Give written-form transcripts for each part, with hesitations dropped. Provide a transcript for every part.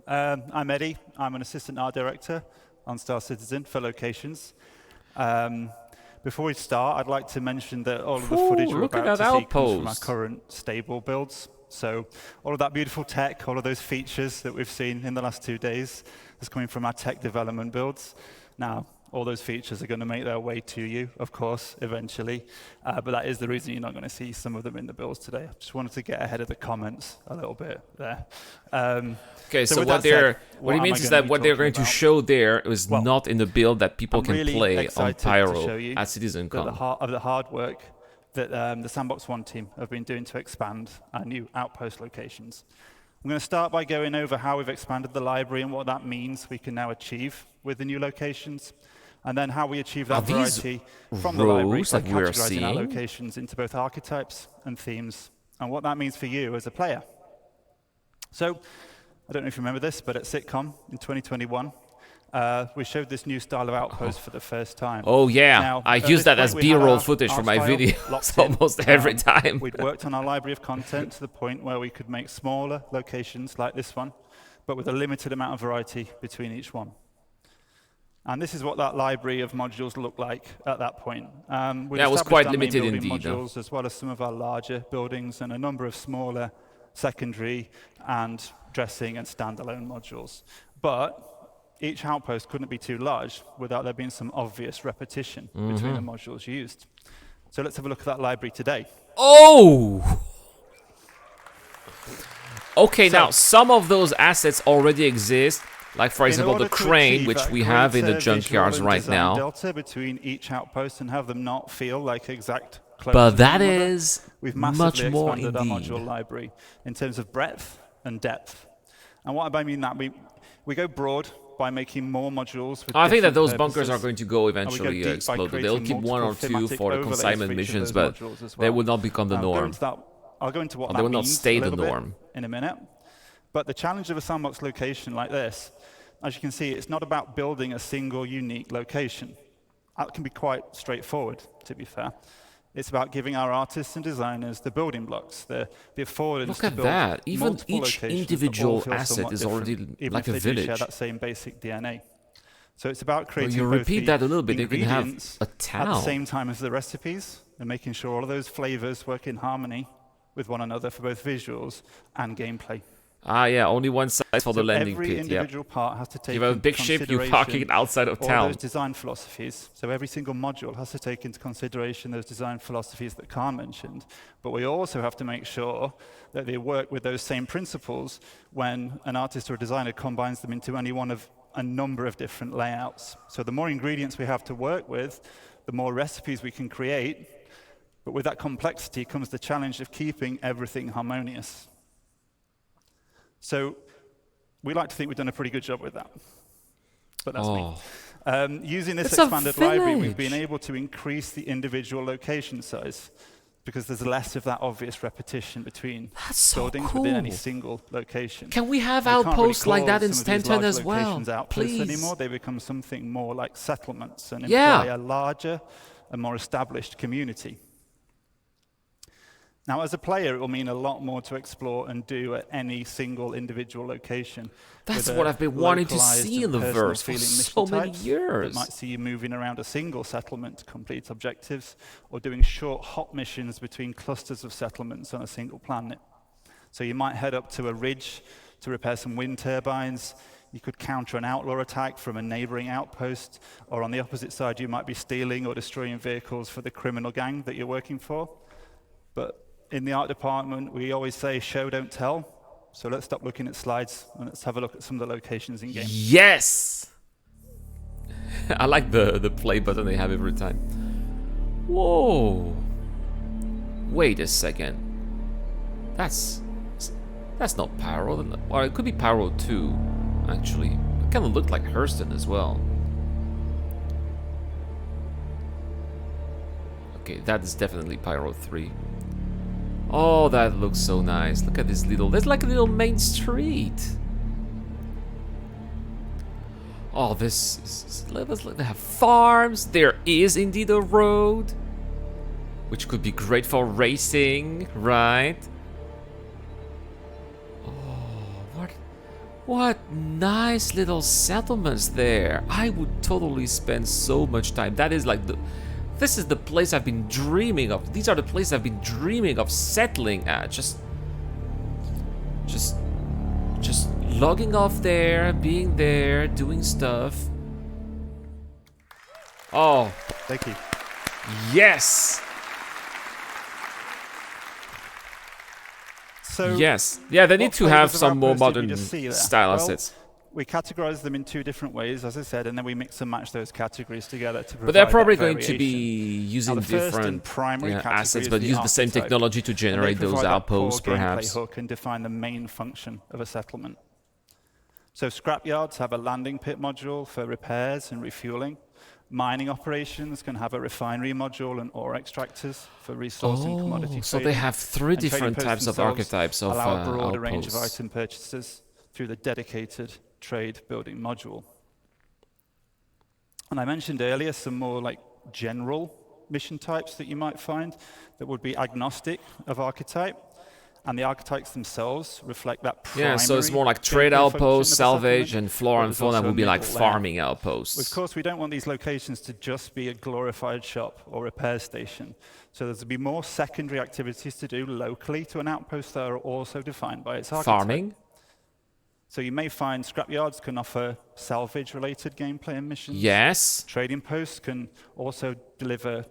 I'm Eddie. I'm an assistant art director on Star Citizen for locations. Before we start, I'd like to mention that all of the footage we're about to see comes from our current stable builds. So all of that beautiful tech, all of those features that we've seen in the last 2 days is coming from our tech development builds. Now, all those features are going to make their way to you, of course, eventually. But that is the reason you're not going to see some of them in the builds today. I just wanted to get ahead of the comments a little bit there. Okay, so what he means is that what they're going to show there is not in the build that people can play on Pyro at Citizencon. Of the hard work that the Sandbox One team have been doing to expand our new Outpost locations. I'm going to start by going over how we've expanded the library and what that means we can now achieve with the new locations, and then how we achieve that variety from the library by categorizing our locations into both archetypes and themes, and what that means for you as a player. So, I don't know if you remember this, but at Citcon in 2021, we showed this new style of Outpost for the first time. Oh yeah, now, I use that as B-roll footage for my videos almost every time. We'd worked on our library of content to the point where we could make smaller locations like this one, but with a limited amount of variety between each one. And this is what that library of modules looked like at that point. It was quite limited indeed. Modules, as well as some of our larger buildings and a number of smaller secondary and dressing and standalone modules. But each outpost couldn't be too large without there being some obvious repetition between the modules used. So let's have a look at that library today. Oh! Okay, so, now some of those assets already exist. Like, for example, the crane, which we have in the junkyards right now. Delta between each outpost and have them not feel like exact close. But that is We've massively much more expanded our module library in terms of breadth and depth. And what I mean that we go broad by making more modules. With I think that those bunkers are going to go eventually explode. They'll keep one or two for the consignment missions, but they will not become the norm. I'll go into what that they will means not stay the norm in a minute. But the challenge of a sandbox location like this, as you can see, it's not about building a single unique location. That can be quite straightforward, to be fair. It's about giving our artists and designers the building blocks, the affordance Look to at build that. Even each individual asset is already like a village. Share that same basic DNA. So it's about creating you repeat that a little bit, you can have a town at the same time as the recipes, and making sure all of those flavors work in harmony with one another for both visuals and gameplay. Ah, yeah, only one size for the landing every pit. Individual part has to take you have a big ship, you park it outside of town. All those design philosophies. So every single module has to take into consideration those design philosophies that Khan mentioned. But we also have to make sure that they work with those same principles when an artist or a designer combines them into any one of a number of different layouts. So the more ingredients we have to work with, the more recipes we can create. But with that complexity comes the challenge of keeping everything harmonious. So we like to think we've done a pretty good job with that. But that's me. Using this expanded library, we've been able to increase the individual location size because there's less of that obvious repetition between buildings within any single location. Can we have outposts like that in Stanton as well? Please. Anymore. They become something more like settlements and imply a larger and more established community. Now, as a player, it will mean a lot more to explore and do at any single individual location. That's what I've been wanting to see in the verse for so many years. It might see you moving around a single settlement to complete objectives, or doing short hop missions between clusters of settlements on a single planet. So you might head up to a ridge to repair some wind turbines. You could counter an outlaw attack from a neighboring outpost, or on the opposite side, you might be stealing or destroying vehicles for the criminal gang that you're working for. But in the art department, we always say, show, don't tell. So let's stop looking at slides and let's have a look at some of the locations in game. Yes! I like the play button they have every time. Whoa! Wait a second. That's not Pyro. Well, it could be Pyro 2, actually. It kind of looked like Hurston as well. Okay, that is definitely Pyro 3. Oh, that looks so nice. Look at this there's like a little main street. Oh, this is, they have farms. There is indeed a road, which could be great for racing, right? Oh, What nice little settlements there. I would totally spend so much time. That is like this is the place I've been dreaming of. These are the places I've been dreaming of settling at. Just logging off there, being there, doing stuff. Oh, thank you. Yes. So yes. Yeah, they need to have some more modern style assets. We categorize them in two different ways, as I said, and then we mix and match those categories together to provide. But they're probably going to be using different assets, but use the same technology to generate those outposts, perhaps. Hook and define the main function of a settlement. So scrapyards have a landing pit module for repairs and refueling. Mining operations can have a refinery module and ore extractors for resourcing commodity trading. So they have three different types of archetypes of allow a broader outposts. range of item purchases through the dedicated trade building module. And I mentioned earlier some more like general mission types that you might find that would be agnostic of archetype. And the archetypes themselves reflect that primary. Yeah, so it's more like trade outposts, salvage, and flora and fauna would be like farming outposts. Of course, we don't want these locations to just be a glorified shop or repair station. So there's to be more secondary activities to do locally to an outpost that are also defined by its archetype. Farming? So you may find scrapyards can offer salvage-related gameplay and missions. Yes. Trading posts can also deliver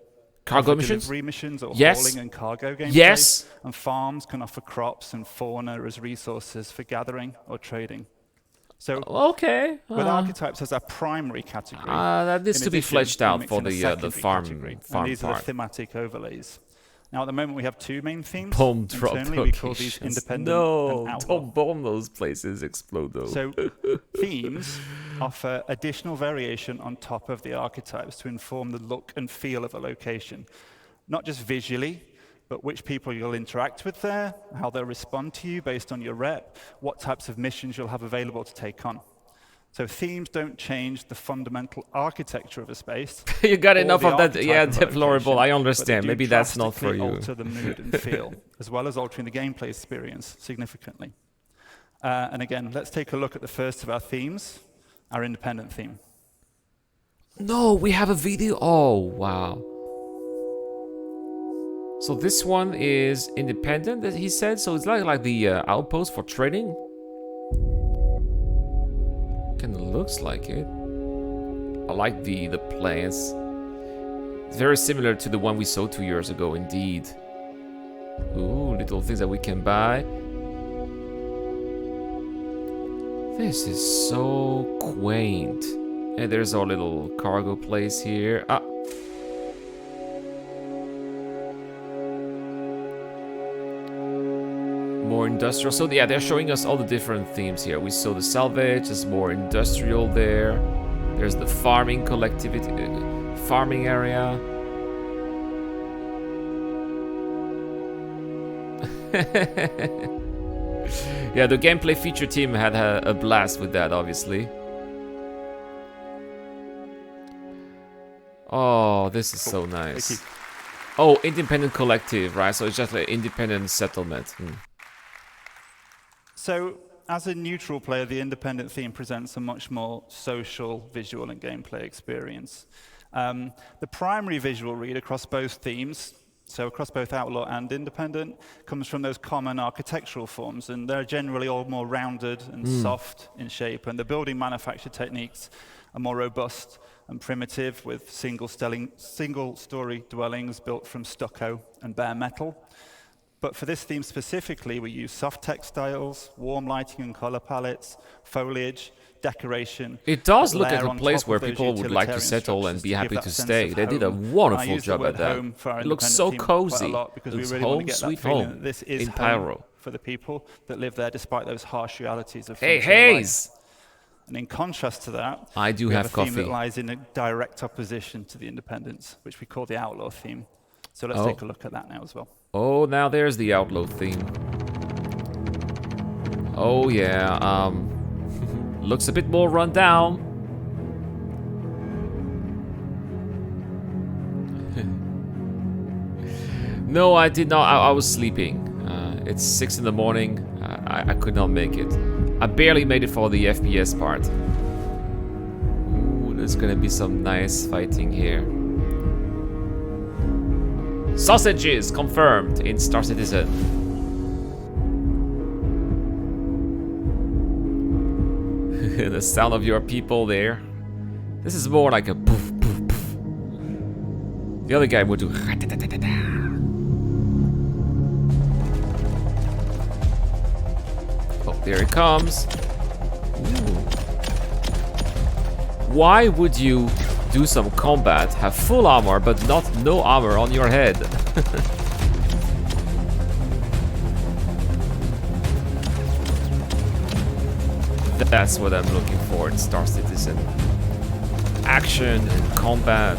cargo missions? Delivery missions or yes. hauling and cargo gameplay. Yes. And farms can offer crops and fauna as resources for gathering or trading. So okay. with archetypes as our primary category. That needs to be fleshed out for the farm and part. These are the thematic overlays. Now, at the moment, we have two main themes. Bomb drop internally, we call these independent and outlaw. Don't bomb those places, explode those. So themes offer additional variation on top of the archetypes to inform the look and feel of a location. Not just visually, but which people you'll interact with there, how they'll respond to you based on your rep, what types of missions you'll have available to take on. So themes don't change the fundamental architecture of a space. You got enough of that, yeah, deplorable. I understand. Maybe that's not for you. Alter the mood and feel, as well as altering the gameplay experience significantly. And again, let's take a look at the first of our themes, our independent theme. No, we have a video. Oh, wow. So this one is independent, as he said. So it's like the outpost for trading. Kind of looks like it. I like the plants. It's very similar to the one we saw 2 years ago, indeed. Ooh, little things that we can buy. This is so quaint. And there's our little cargo place here. Ah. More industrial. So yeah, they're showing us all the different themes here. We saw the salvage, there's more industrial there. There's the farming collectivity, farming area. Yeah, the gameplay feature team had a blast with that, obviously. Oh, this is so nice. Oh, independent collective, right? So it's just like independent settlement. So, as a neutral player, the independent theme presents a much more social, visual, and gameplay experience. The primary visual read across both themes, so across both Outlaw and Independent, comes from those common architectural forms, and they're generally all more rounded and soft in shape, and the building manufacture techniques are more robust and primitive, with single-story dwellings built from stucco and bare metal. But for this theme specifically, we use soft textiles, warm lighting and color palettes, foliage, decoration. It does look like a place where people would like to settle and be happy to stay. They did a wonderful job at that. It looks so cozy. It's home sweet home in Pyro. For the people that live there, despite those harsh realities of Hey, Hayes! And in contrast to that, I do have a theme coffee that lies in a direct opposition to the Independence, which we call the Outlaw theme. So let's take a look at that now as well. Oh, now there's the Outlaw theme. Oh yeah, looks a bit more run down. No, I did not. I was sleeping. It's 6 in the morning. I could not make it. I barely made it for the FPS part. Ooh, there's gonna be some nice fighting here. Sausages confirmed in Star Citizen. The sound of your people there. This is more like a poof, poof, poof. The other guy would do. Oh, there it comes. Ooh. Why would you do some combat, have full armor, but no armor on your head? That's what I'm looking for in Star Citizen. Action and combat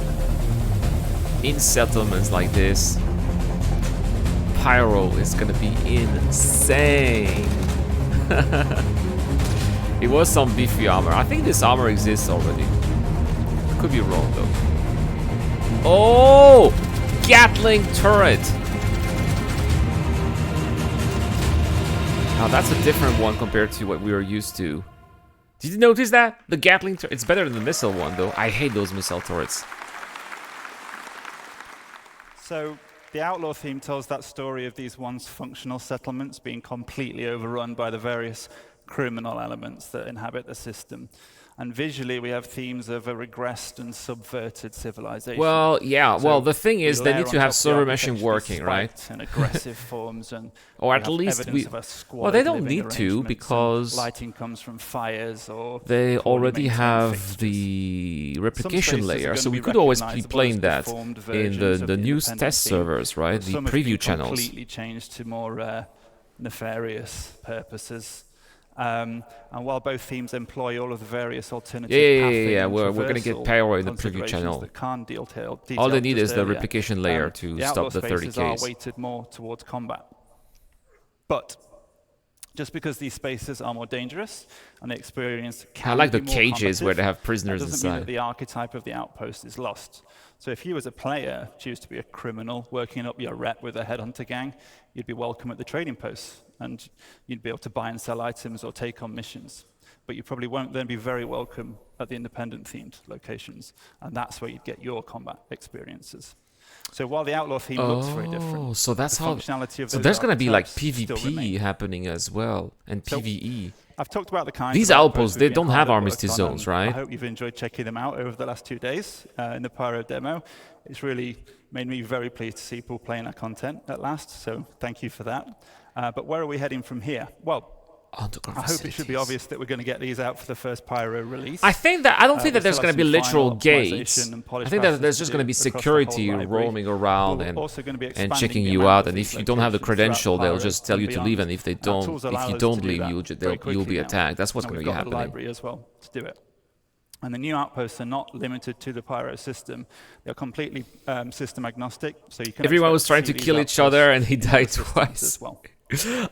in settlements like this. Pyro is gonna be insane. It was some beefy armor. I think this armor exists already. Could be wrong though. Oh! Gatling turret! Now that's a different one compared to what we were used to. Did you notice that? The Gatling turret, it's better than the missile one though. I hate those missile turrets. So the Outlaw theme tells that story of these once functional settlements being completely overrun by the various criminal elements that inhabit the system. And visually, we have themes of a regressed and subverted civilization. Well, yeah. So well, the thing is, they need to have server machine working, right? And aggressive forms, and or at least we. Well, they don't need to because lighting comes from fires, or they already have the replication layer, so we could always be playing that in the new test servers, right? The preview channels. Completely changed to more nefarious purposes. And while both themes employ all of the various alternative we're going to get Pyro in the preview channel. All they need is the replication layer to stop the 30Ks. Are weighted more towards combat. But just because these spaces are more dangerous and the experience can I like the be more cages where they have prisoners doesn't mean inside. that the archetype of the outpost is lost. So if you as a player choose to be a criminal working up your rep with a headhunter gang, you'd be welcome at the trading posts and you'd be able to buy and sell items or take on missions. But you probably won't then be very welcome at the independent themed locations, and that's where you'd get your combat experiences. So while the Outlaw theme looks very different, so that's the how. functionality of So those there's going to be like archetypes still remain. PvP happening as well, and So PvE. I've talked about the kinds These of outposts, they we've been don't have hard at armistice work on, zones, and I right? hope you've enjoyed checking them out over the last 2 days in the Pyro demo. It's really made me very pleased to see people playing our content at last, so thank you for that. But where are we heading from here? Well, Underground I hope it should be obvious that we're going to get these out for the first Pyro release. I don't think that there's going to be literal gates. I I think that there's just going to be security roaming around and checking you out. And if you don't have the credential, they'll just tell you to leave. And if you don't leave, you'll be attacked. That's what's going to be happening. Library as well to do it. And the new outposts are not limited to the Pyro system. They're completely system agnostic. So you can. Everyone was trying to kill each other, and he died twice. As well.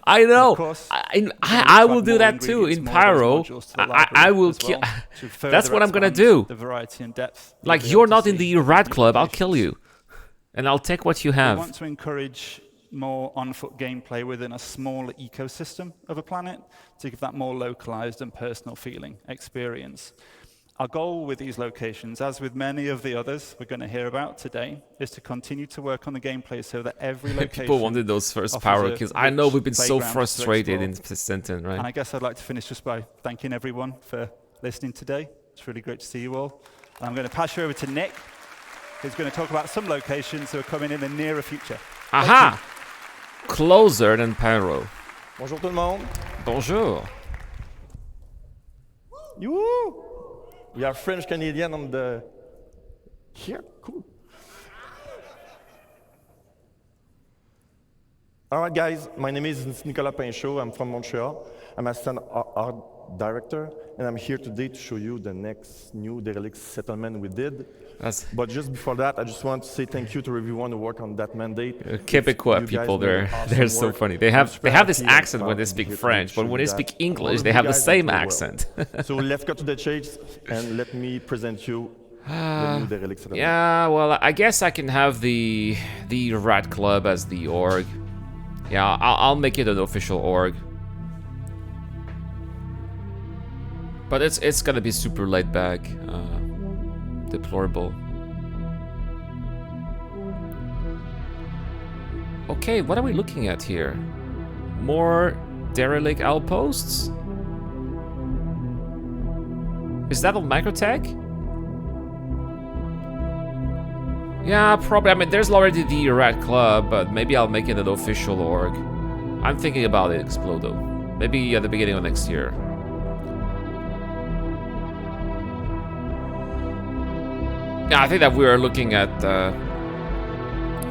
I know. Course, I will do that too in Pyro. I will kill. That's what I'm gonna do. The variety and depth. Like you're not in the Rad Club, I'll kill you, and I'll take what you have. We want to encourage more on-foot gameplay within a smaller ecosystem of a planet to give that more localized and personal feeling experience. Our goal with these locations, as with many of the others we're going to hear about today, is to continue to work on the gameplay so that every location People wanted those first Pyro kills. I know we've been so frustrated in Citizencon, right? And I guess I'd like to finish just by thanking everyone for listening today. It's really great to see you all. And I'm going to pass you over to Nick, who's going to talk about some locations that are coming in the nearer future. Aha! Closer than Pyro. Bonjour tout le monde. Bonjour. Yoo! We are French Canadian on the here. Cool. All right, guys. My name is Nicolas Pinchot. I'm from Montreal. I'm assistant art director, and I'm here today to show you the next new derelict settlement we did. But just before that, I just want to say thank you to everyone who worked on that mandate. Quebecois people, they're so funny. They have this accent when they speak French, but when they speak English, they have the same accent. So let's go to the chase and let me present you the new derelict settlement. Yeah, well, I guess I can have the Rat Club as the org. Yeah, I'll make it an official org. But it's gonna be super laid back, deplorable. Okay, what are we looking at here? More derelict outposts? Is that on Microtech? Yeah, probably. I mean, there's already the Rat Club, but maybe I'll make it an official org. I'm thinking about it, Explodo. Maybe at the beginning of next year. Yeah, I think that we are looking at...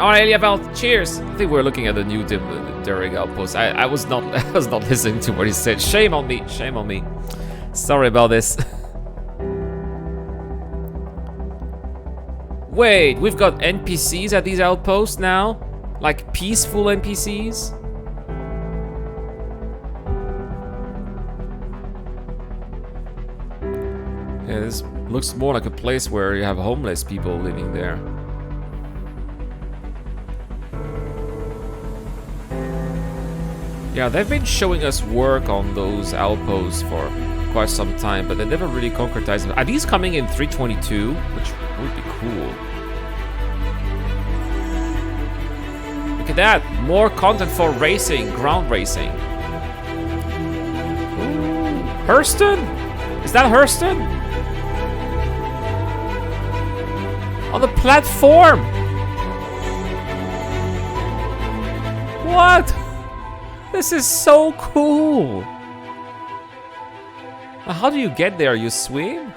Oh, Eliavel, cheers! I think we're looking at the new Derek Outpost. I was not listening to what he said. Shame on me, shame on me. Sorry about this. Wait, we've got NPCs at these outposts now? Like peaceful NPCs? Yeah, this looks more like a place where you have homeless people living there. Yeah, they've been showing us work on those outposts for quite some time, but they never really concretized them. Are these coming in 322? Which would be cool. Look at that! More content for racing, ground racing. Ooh. Hurston? Is that Hurston? On the platform! What? This is so cool! How do you get there? You swim?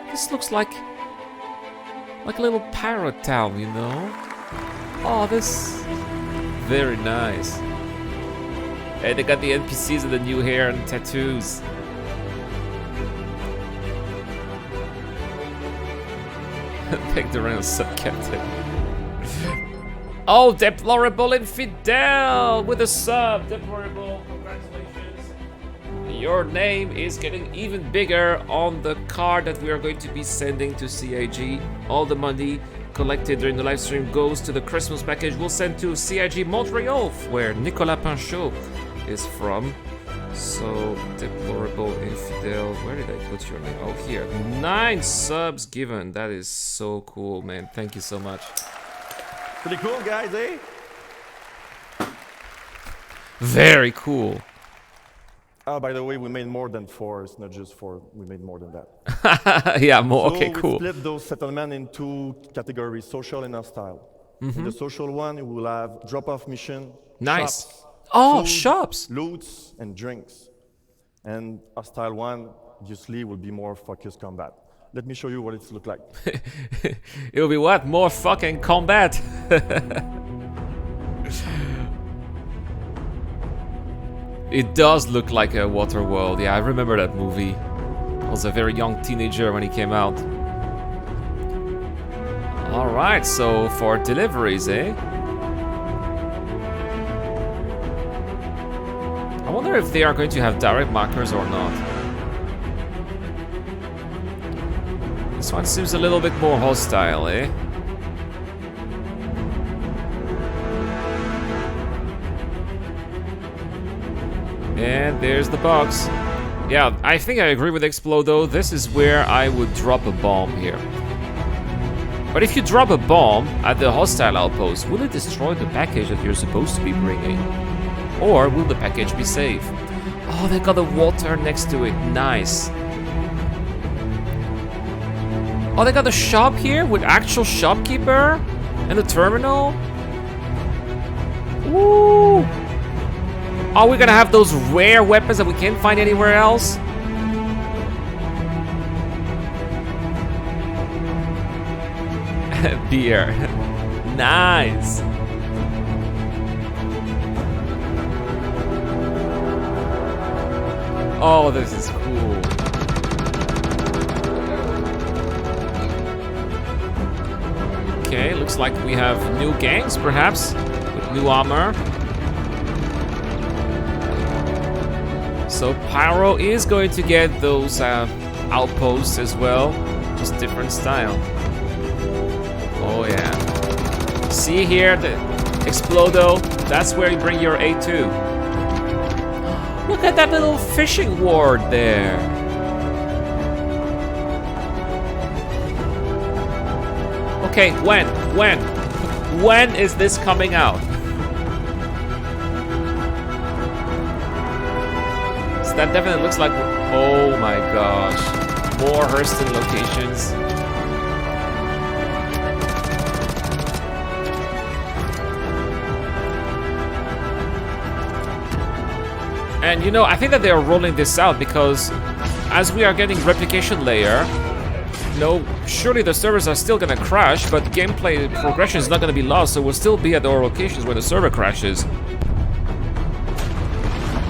This looks like a little pirate town, you know? Oh, this... Very nice. Hey, they got the NPCs and the new hair and tattoos. Pick the real sub-captain. Oh, Deplorable Infidel with a sub. Deplorable, congratulations. Your name is getting even bigger on the card that we are going to be sending to CIG. All the money collected during the live stream goes to the Christmas package we'll send to CIG Montreal, where Nicolas Pinchot is from. So, Deplorable Infidel, where did I put your name? Oh, here. 9 subs given. That is so cool, man. Thank you so much. Pretty cool, guys, eh? Very cool. Oh, by the way, we made more than 4. It's not just 4. We made more than that. Yeah, more. So okay, cool. We split those settlements into categories, social and hostile. In the social one, we will have drop-off mission, nice. shops, oh, food, shops, loots, and drinks. And hostile one, obviously, will be more focused combat. Let me show you what it looks like. It'll be what? More fucking combat. It does look like a water world. Yeah, I remember that movie. I was a very young teenager when it came out. Alright, so for deliveries, eh? I wonder if they are going to have direct markers or not. This one seems a little bit more hostile, eh? And there's the box. Yeah, I think I agree with Explodo. This is where I would drop a bomb here. But if you drop a bomb at the hostile outpost, will it destroy the package that you're supposed to be bringing? Or will the package be safe? Oh, they got the water next to it. Nice. Oh, they got a shop here with actual shopkeeper and the terminal. Ooh. Are we gonna have those rare weapons that we can't find anywhere else? Beer. Nice. Oh, this is cool. Okay, looks like we have new gangs, perhaps, with new armor. So Pyro is going to get those outposts as well, just different style. Oh yeah. See here, the Explodo, that's where you bring your A2. look at that little fishing ward there. Okay, when is this coming out? So that definitely looks like, oh my gosh, more Hurston locations. And you know, I think that they are rolling this out because as we are getting replication layer, you know, surely the servers are still gonna crash, but gameplay progression is not gonna be lost, so we'll still be at our locations when the server crashes.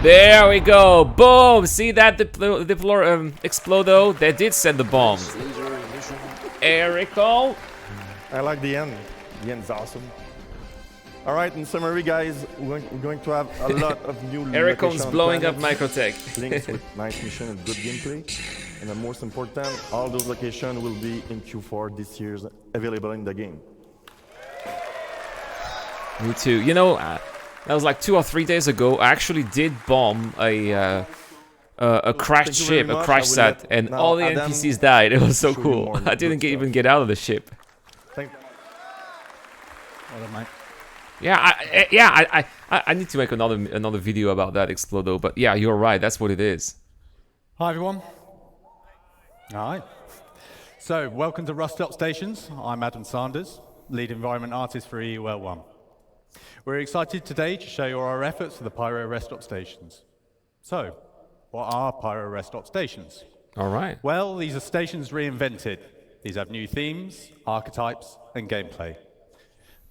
There we go, boom! See that Explodo? They did send the bomb. Erico? I like the end. The end's awesome. All right, in summary, guys, we're going to have a lot of new Ericon's blowing up Microtech. Links with nice mission and good gameplay. And the most important, all those locations will be in Q4 this year, available in the game. Me too. You know, that was like 2 or 3 days ago. I actually did bomb a crashed ship, a crash sat, and all the NPCs died. It was so cool. I didn't even get out of the ship. Thank Well, mate. Yeah, I need to make another video about that Explodo. But yeah, you're right. That's what it is. Hi everyone. All right. So welcome to Rust Up Stations. I'm Adam Sanders, lead environment artist for EUL1. We're excited today to show you our efforts for the Pyro Rest Stop Stations. So, what are Pyro Rest Stop Stations? All right. Well, these are stations reinvented. These have new themes, archetypes, and gameplay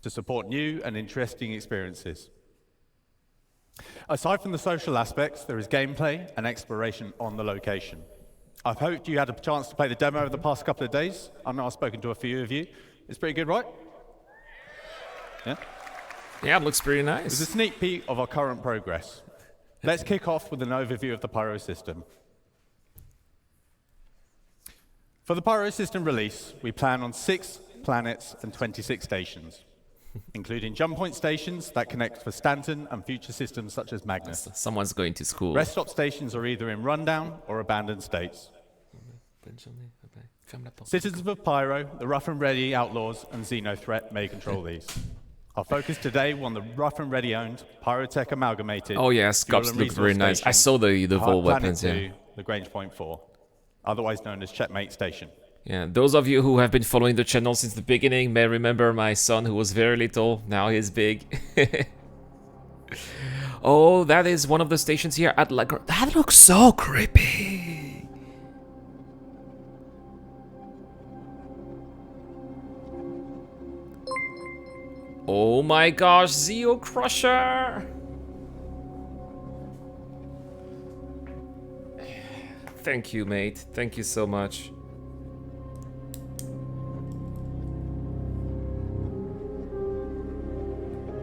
to support new and interesting experiences. Aside from the social aspects, there is gameplay and exploration on the location. I've hoped you had a chance to play the demo over the past couple of days. I know I've spoken to a few of you. It's pretty good, right? Yeah? Yeah, it looks pretty nice. It's a sneak peek of our current progress. Let's kick off with an overview of the Pyro system. For the Pyro system release, we plan on 6 planets and 26 stations, including jump point stations that connect for Stanton and future systems such as Magnus. Someone's going to school. Rest stop stations are either in rundown or abandoned states. Citizens of Pyro, the Rough and Ready Outlaws, and Xenothreat may control these. Our focus today on the Rough and Ready owned Pyrotech Amalgamated. Oh yeah, Scops look very nice. I saw the Vol weapons, yeah. Lagrange Point 4, otherwise known as Checkmate Station. Yeah, those of you who have been following the channel since the beginning may remember my son who was very little, now he's big. Oh, that is one of the stations here at Lagrange. That looks so creepy. Oh my gosh, Zeo Crusher! Thank you, mate. Thank you so much.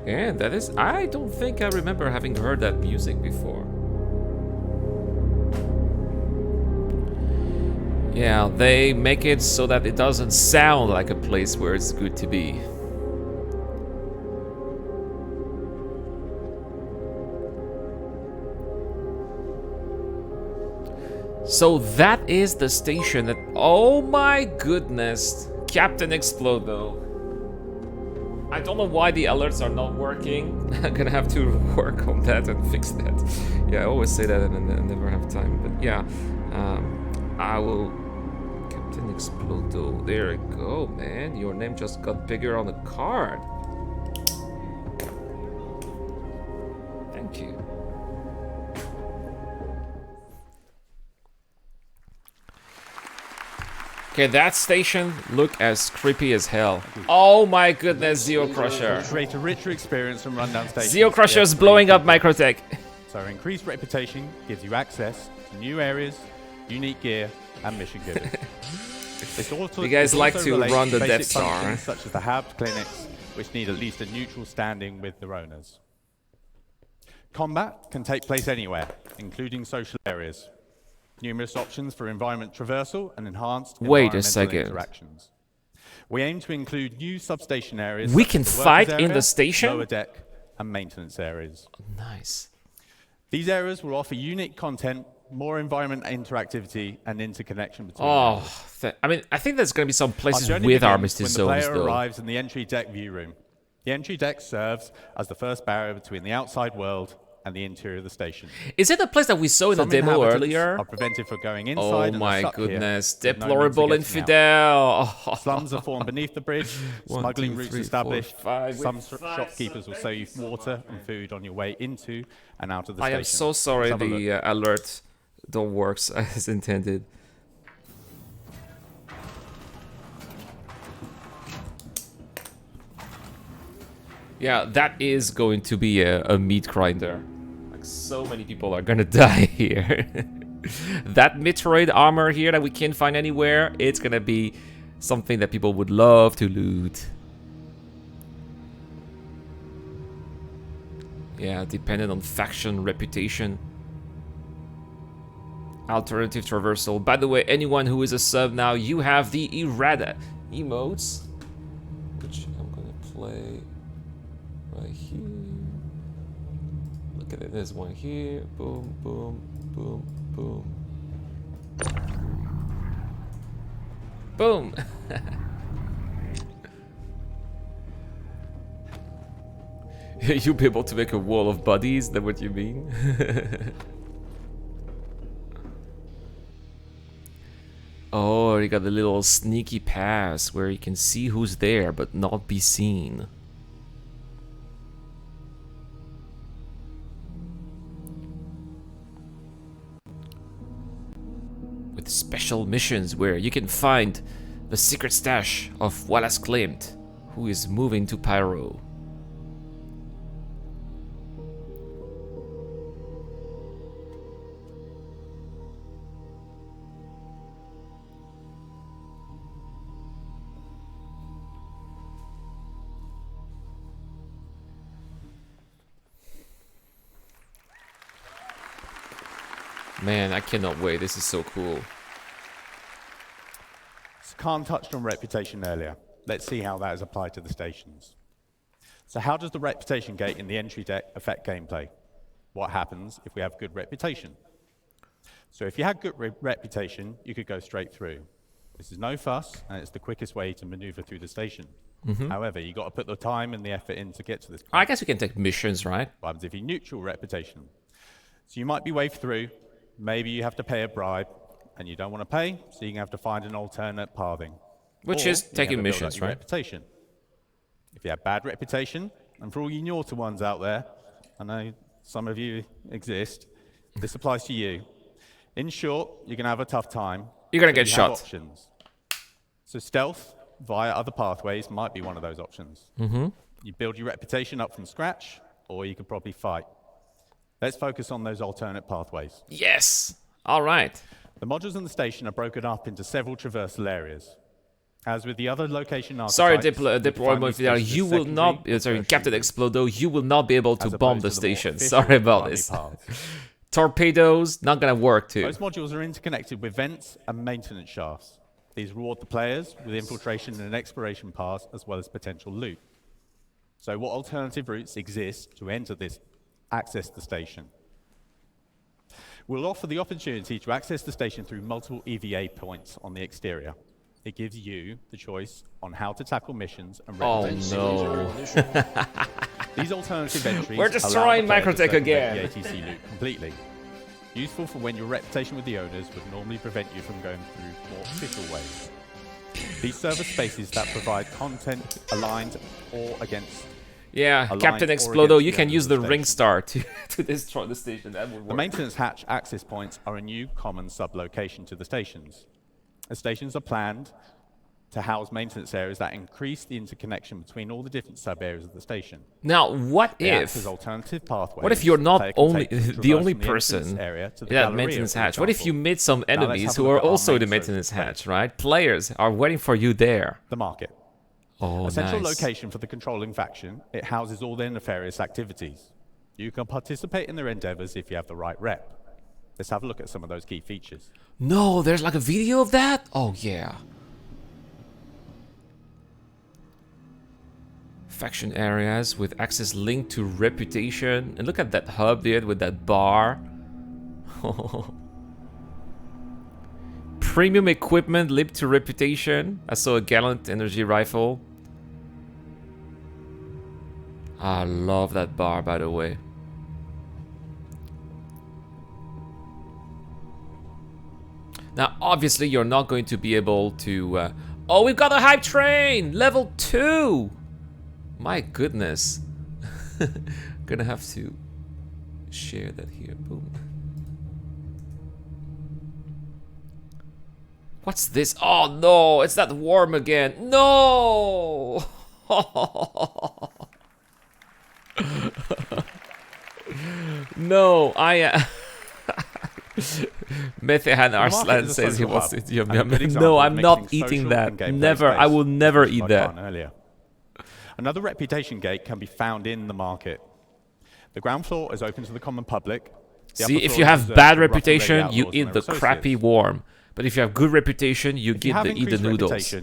Yeah, that is... I don't think I remember having heard that music before. Yeah, they make it so that it doesn't sound like a place where it's good to be. So that is the station that... Oh my goodness! Captain Explodo. I don't know why the alerts are not working. I'm gonna have to work on that and fix that. Yeah, I always say that and I never have time. But yeah, I will... Captain Explodo. There you go, man. Your name just got bigger on the card. Thank you. Okay, that station look as creepy as hell. Oh my goodness, Zeo Crusher. Create a richer experience from rundown stations. Zeo Crusher's blowing up Microtech. So our increased reputation gives you access to new areas, unique gear, and mission gibbers. You guys like to run the Death Star. Such as the hubs, clinics, which need at least a neutral standing with their owners. Combat can take place anywhere, including social areas. Numerous options for environment traversal and enhanced interactions. We aim to include new substation areas. We can fight in the station? Lower deck and maintenance areas. Nice. These areas will offer unique content, more environment interactivity, and interconnection between I mean, I think there's going to be some places our with Armistice when the zones, player though. arrives in the entry deck view room. The entry deck serves as the first barrier between the outside world and the interior of the station. Is it the place that we saw in the demo earlier? Are prevented from going inside. Oh my goodness, deplorable no infidel! Slums are formed beneath the bridge, smuggling routes established. Some shopkeepers will sell you water and food on your way into and out of the station. I am so sorry the alert don't work as intended. Yeah, that is going to be a meat grinder. Like, so many people are gonna die here. That Metroid armor here that we can't find anywhere, it's gonna be something that people would love to loot. Yeah, dependent on faction reputation. Alternative traversal. By the way, anyone who is a sub now, you have the errata emotes, which I'm gonna play right here. Look at it, there's one here. Boom, boom, boom, boom. Boom! You'll be able to make a wall of bodies, is that what you mean? Oh, you got a little sneaky pass where you can see who's there but not be seen. With special missions where you can find the secret stash of Wallace Klimt, who is moving to Pyro. Man, I cannot wait. This is so cool. So Khan touched on reputation earlier. Let's see how that is applied to the stations. So how does the reputation gate in the entry deck affect gameplay? What happens if we have good reputation? So if you had good reputation, you could go straight through. This is no fuss, and it's the quickest way to maneuver through the station. However, you got to put the time and the effort in to get to this point. I guess we can take missions, right? What happens if you neutral reputation? So you might be waved through. Maybe you have to pay a bribe, and you don't want to pay, so you have to find an alternate pathing. Which is taking missions, right? Reputation. If you have bad reputation, and for all you naughty ones out there, I know some of you exist, this applies to you. In short, you're going to have a tough time. You're going to get shot. Options. So stealth via other pathways might be one of those options. You build your reputation up from scratch, or you could probably fight. Let's focus on those alternate pathways. Yes! All right. The modules in the station are broken up into several traversal areas. As with the other location archetypes... Sorry, Deployment, you will not... Sorry, Captain Explodo, you will not be able to bomb the station. Sorry about this. Torpedoes, not gonna work too. Most modules are interconnected with vents and maintenance shafts. These reward the players with infiltration and exploration paths, as well as potential loot. So what alternative routes exist to access the station? We'll offer the opportunity to access the station through multiple EVA points on the exterior. It gives you the choice on how to tackle missions and reputation. Oh no. These alternative entries We're destroying Microtech again. The ATC loot completely. Useful for when your reputation with the owners would normally prevent you from going through more official ways. These server spaces that provide content aligned or against. Yeah, Captain Explodo, you can use the ring star to destroy the station. That would work. The maintenance hatch access points are a new common sub-location to the stations. The stations are planned to house maintenance areas that increase the interconnection between all the different sub-areas of the station. Now, what if alternative pathways, what if you're not only the only person in that maintenance hatch? What if you meet some enemies who are also in the maintenance hatch, right? Players are waiting for you there. The market. Oh, a central nice. location for the controlling faction, it houses all their nefarious activities. You can participate in their endeavors if you have the right rep. Let's have a look at some of those key features. No, there's like a video of that? Oh, yeah. faction areas with access linked to reputation. And look at that hub there with that bar. Premium equipment linked to reputation. I saw a gallant energy rifle. I love that bar, by the way. Now, obviously, you're not going to be able to... oh, we've got a hype train! Level 2! My goodness. Gonna have to share that here. Boom. What's this? Oh, no! It's that worm again. No! No, I... Methehan Arslan says he wants to eat yum yum. No, I'm not eating that. Never. I will never eat that. Another reputation gate can be found in the market. The ground floor is open to the common public. See, if you have bad reputation, you eat the crappy worm. But if you have good reputation, you eat the noodles.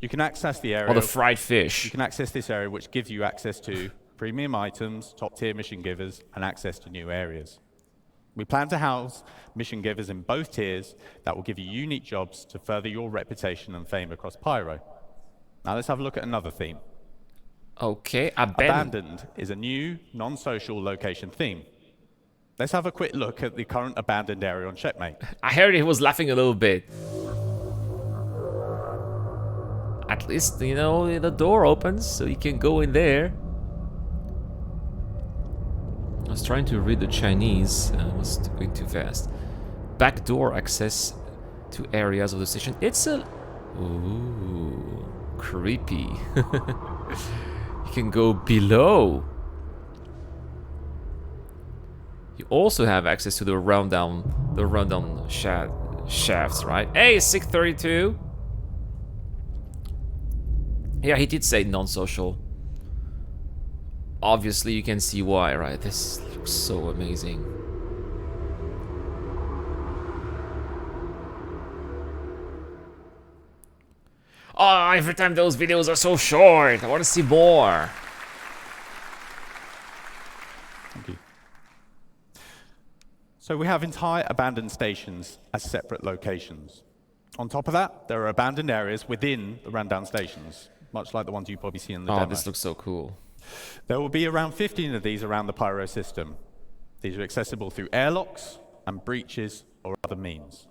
You can access the area. Or the fried fish. You can access this area, which gives you access to premium items, top-tier mission givers, and access to new areas. We plan to house mission givers in both tiers that will give you unique jobs to further your reputation and fame across Pyro. Now let's have a look at another theme. Okay, Abandoned is a new, non-social location theme. Let's have a quick look at the current abandoned area on Checkmate. I heard he was laughing a little bit. At least, you know, the door opens, so you can go in there. I was trying to read the Chinese, I was going too fast. Backdoor access to areas of the station. It's a... Ooh, creepy. You can go below. You also have access to the rundown shafts, right? Hey, 632. Yeah, he did say non-social. Obviously, you can see why, right? This looks so amazing. Oh, every time those videos are so short. I want to see more. Thank you. So we have entire abandoned stations as separate locations. On top of that, there are abandoned areas within the rundown stations, much like the ones you probably see in the demo. Oh, this looks so cool. There will be around 15 of these around the Pyro system. These are accessible through airlocks and breaches or other means.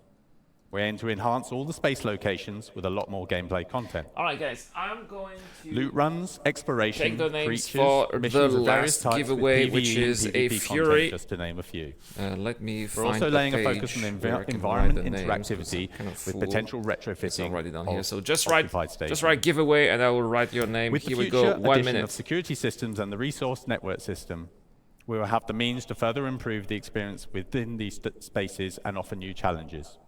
We aim to enhance all the space locations with a lot more gameplay content. Alright guys, I'm going to loot runs, exploration, check the names breaches, for missions the of various last types giveaway, with which PvE is and a PvP Fury. content, just to name a few. Let me find We're also laying a focus on the environment interactivity with potential retrofitting. I'll write it down here. So just write giveaway and I will write your name. With here the we go. 1 addition minute. Of security systems and the resource network system, we will have the means to further improve the experience within these spaces and offer new challenges.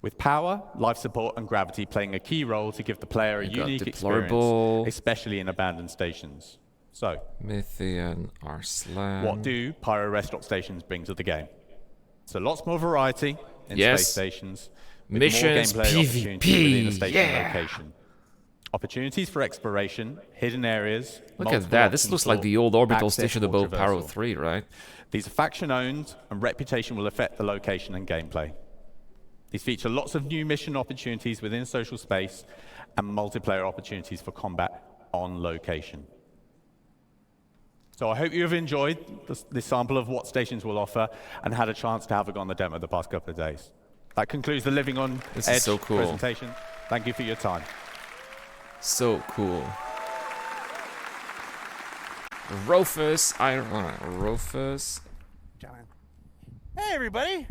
With power, life support, and gravity playing a key role to give the player a unique experience, especially in abandoned stations. So, Methehan Arslan. What do Pyro rest stop stations bring to the game? So lots more variety in space stations, with missions, more gameplay opportunities within a station yeah. location. Opportunities for exploration, hidden areas. Look at that. This looks like the old orbital station above traversal. Pyro 3, right? These are faction-owned, and reputation will affect the location and gameplay. These feature lots of new mission opportunities within social space and multiplayer opportunities for combat on location. So I hope you have enjoyed this sample of what stations will offer and had a chance to have a go on the demo the past couple of days. That concludes the Living on Edge presentation. Thank you for your time. So cool. Rufus, Hey everybody!